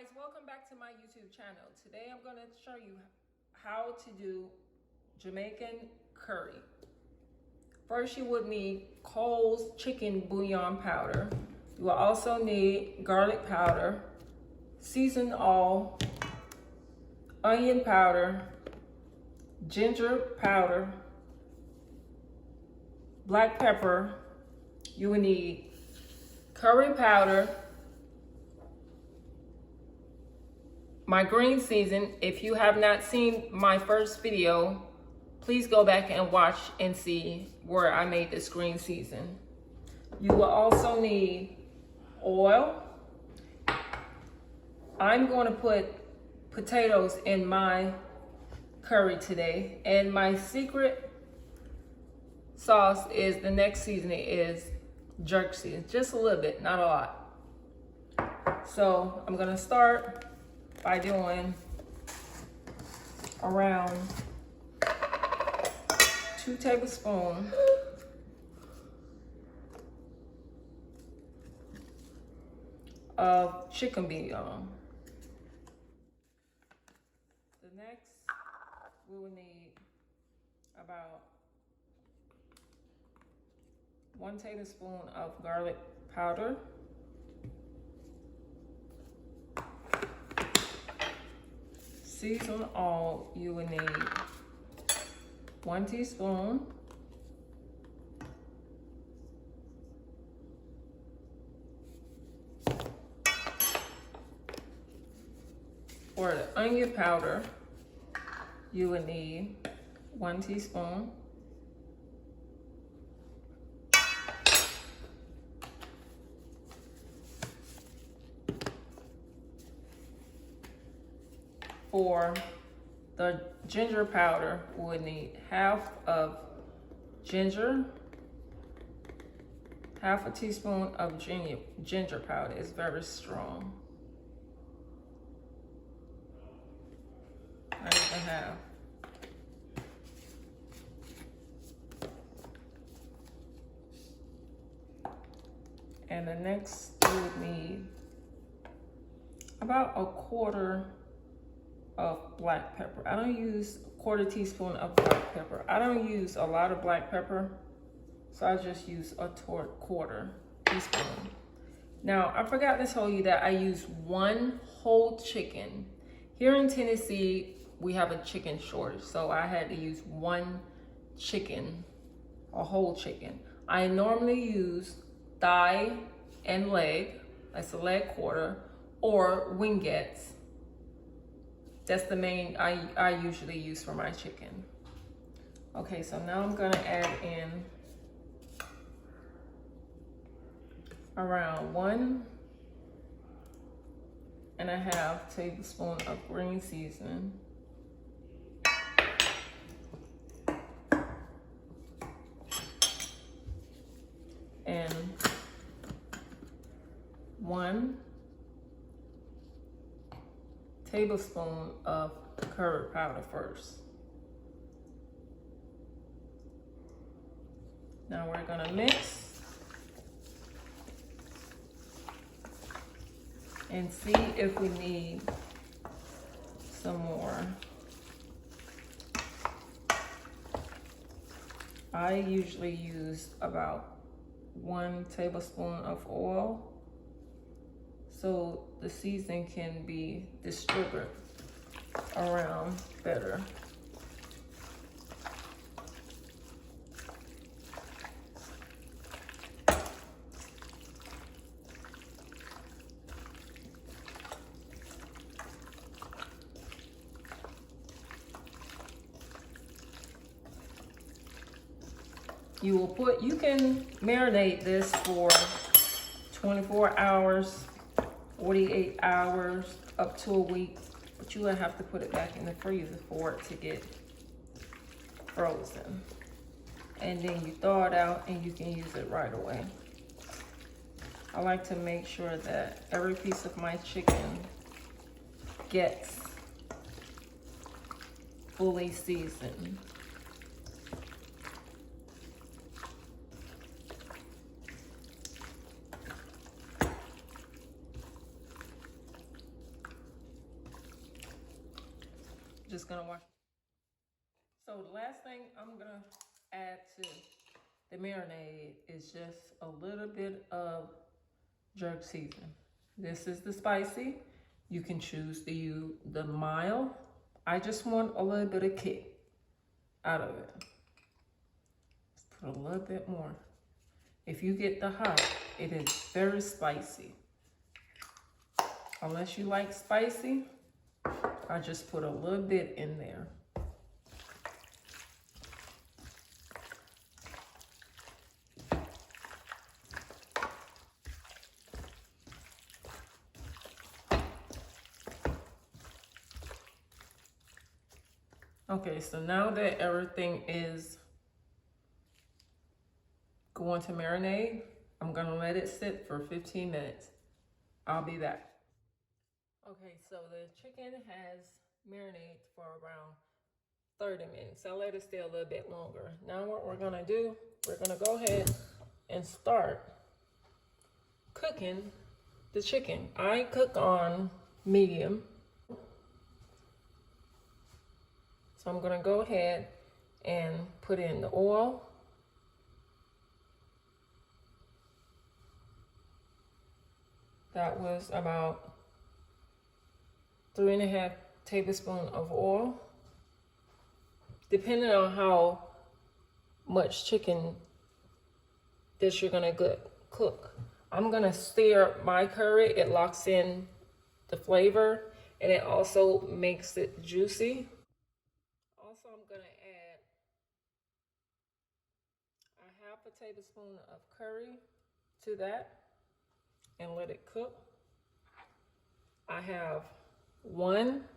guys, welcome back to my YouTube channel. Today I'm going to show you how to do Jamaican curry. First you would need Cole's chicken bouillon powder. You will also need garlic powder, seasoned oil, onion powder, ginger powder, black pepper. You will need curry powder, my green season. If you have not seen my first video, please go back and watch and see where I made this green season. You will also need oil. I'm going to put potatoes in my curry today, and my secret sauce is, the next seasoning is jerk season, just a little bit, not a lot. So I'm gonna start by doing around 2 tablespoons of chicken bouillon. The next, we will need about 1 tablespoon of garlic powder, seasoned oil. You will need 1 teaspoon, for the onion powder, you will need 1 teaspoon. For the ginger powder, we would need half of ginger, half a teaspoon of ginger powder. It's very strong. Not even half. And the next, we would need about 1/4 of black pepper. I don't use 1/4 teaspoon of black pepper. I don't use a lot of black pepper, so I just use a 1/4 teaspoon. Now, I forgot to tell you that I use 1 whole chicken. Here in Tennessee, we have a chicken shortage, so I had to use 1 chicken, a whole chicken. I normally use thigh and leg, that's a leg quarter, or wingettes. That's the main I usually use for my chicken. Okay, so now I'm gonna add in around 1.5 tablespoon of green seasoning, and 1 tablespoon of curry powder first. Now we're gonna mix and see if we need some more. I usually use about 1 tablespoon of oil, so the seasoning can be distributed around better. You can marinate this for 24 hours, 48 hours, up to a week, but you will have to put it back in the freezer for it to get frozen. And then you thaw it out and you can use it right away. I like to make sure that every piece of my chicken gets fully seasoned. Just gonna wash. So the last thing I'm gonna add to the marinade is just a little bit of jerk season. This is the spicy. You can choose to use the mild. I just want a little bit of kick out of it. Let's put a little bit more. If you get the hot, it is very spicy. Unless you like spicy, I just put a little bit in there. Okay, so now that everything is going to marinate, I'm gonna let it sit for 15 minutes. I'll be back. Okay, so the chicken has marinated for around 30 minutes. I'll let it stay a little bit longer. Now what we're gonna do, we're gonna go ahead and start cooking the chicken. I cook on medium. So I'm gonna go ahead and put in the oil. That was about 3.5 tablespoons of oil. Depending on how much chicken that you're gonna cook. I'm gonna stir my curry. It locks in the flavor and it also makes it juicy. Also, I'm gonna add a 1/2 tablespoon of curry to that and let it cook. I have 1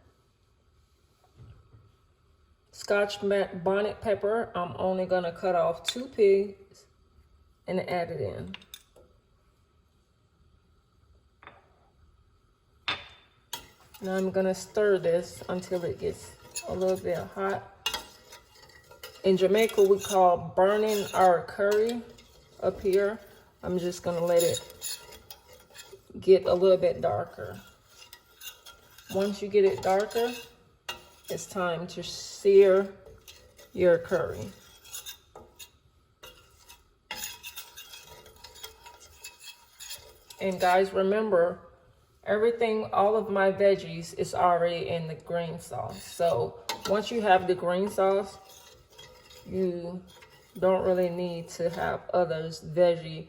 Scotch bonnet pepper. I'm only gonna cut off 2 pieces and add it in. Now I'm gonna stir this until it gets a little bit hot. In Jamaica, we call burning our curry up here. I'm just gonna let it get a little bit darker. Once you get it darker, it's time to sear your curry. And guys, remember, everything, all of my veggies is already in the green sauce. So once you have the green sauce, you don't really need to have others veggie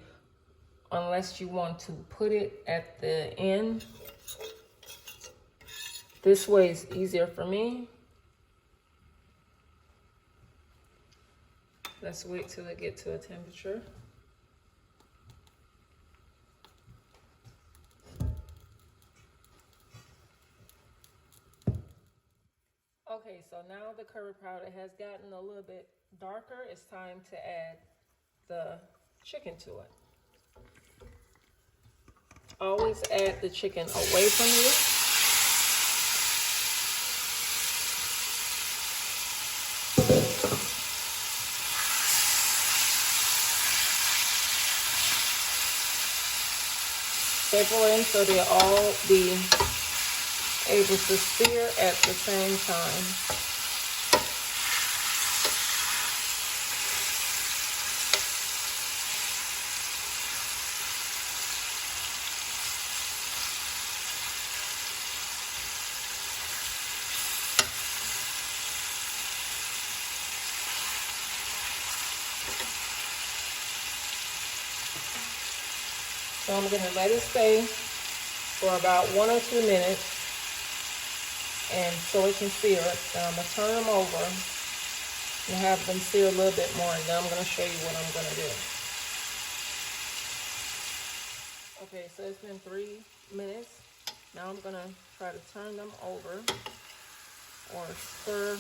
unless you want to put it at the end. This way is easier for me. Let's wait till it gets to a temperature. Okay, so now the curry powder has gotten a little bit darker. It's time to add the chicken to it. Always add the chicken away from you. Separate so they'll all be able to sear at the same time. So I'm going to let it stay for about 1 or 2 minutes, and so it can sear it. Then I'm going to turn them over and have them sear a little bit more, and then I'm going to show you what I'm going to do. Okay, so it's been 3 minutes. Now I'm going to try to turn them over or stir.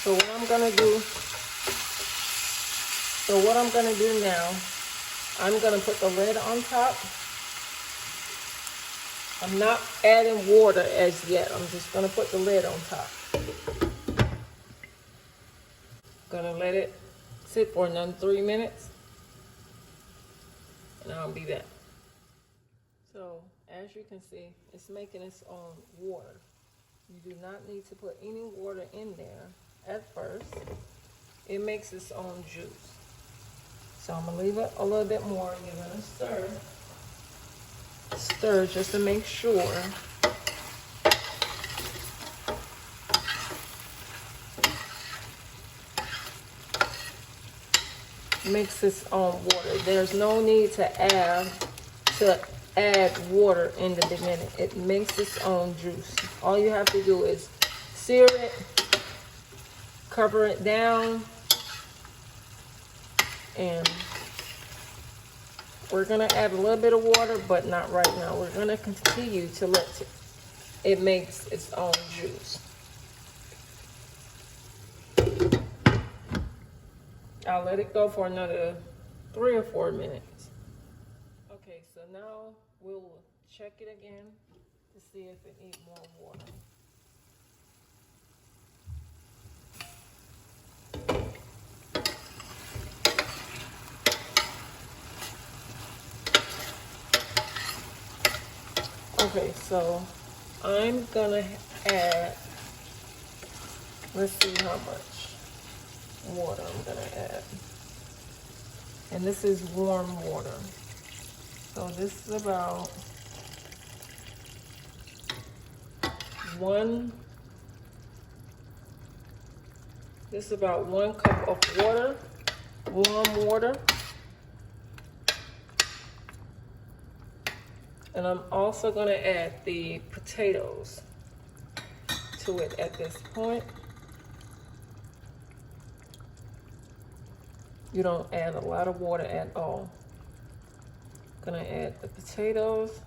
So what I'm gonna do now, I'm gonna put the lid on top. I'm not adding water as yet. I'm just gonna put the lid on top. Gonna let it sit for another 3 minutes, and I'll be back. So as you can see, it's making its own water. You do not need to put any water in there at first. It makes its own juice. So I'm gonna leave it a little bit more. You're gonna stir. Stir just to make sure. Mix its own water. There's no need to add water in the beginning. It makes its own juice. All you have to do is sear it, cover it down, and we're gonna add a little bit of water, but not right now. We're gonna continue to let it makes its own juice. I'll let it go for another 3 or 4 minutes. Okay, so now we'll check it again to see if it needs more water. Okay, so I'm gonna add, let's see how much water I'm gonna add. And this is warm water. So this is about one cup of water, warm water. And I'm also gonna add the potatoes to it at this point. You don't add a lot of water at all. Gonna add the potatoes.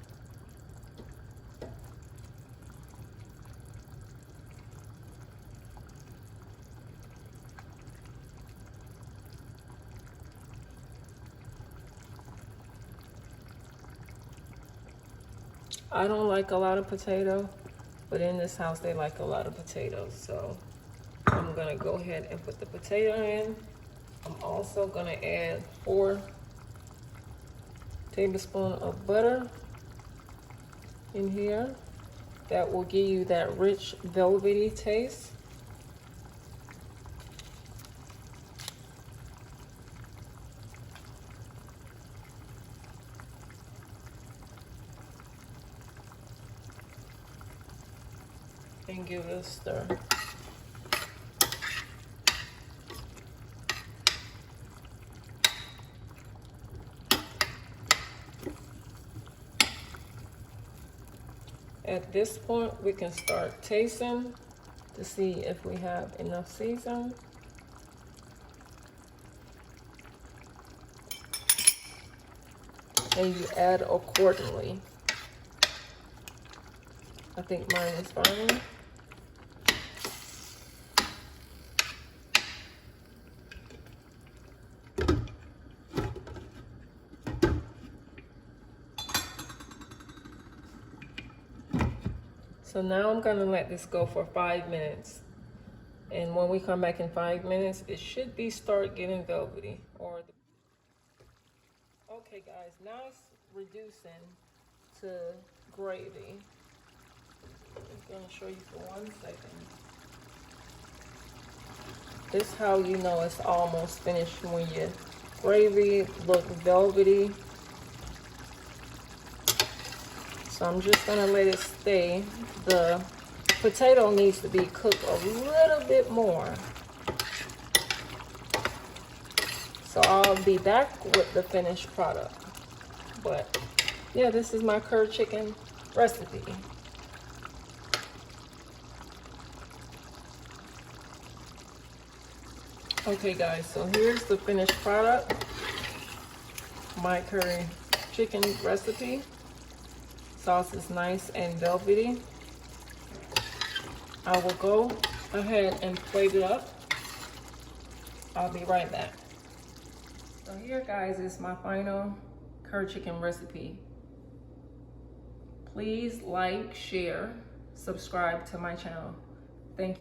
I don't like a lot of potato, but in this house they like a lot of potatoes, so I'm gonna go ahead and put the potato in. I'm also gonna add 4 tablespoons of butter in here. That will give you that rich velvety taste. And give it a stir. At this point, we can start tasting to see if we have enough season. And you add accordingly. I think mine is fine. So now I'm gonna let this go for 5 minutes. And when we come back in 5 minutes, it should be start getting velvety. Okay guys, now it's reducing to gravy. I'm gonna show you for 1 second. This is how you know it's almost finished, when your gravy look velvety. So I'm just gonna let it stay. The potato needs to be cooked a little bit more. So I'll be back with the finished product. But yeah, this is my curd chicken recipe. Okay guys, so here's the finished product. My curry chicken recipe. Sauce is nice and velvety. I will go ahead and plate it up. I'll be right back. So here, guys, is my final curry chicken recipe. Please like, share, subscribe to my channel. Thank you.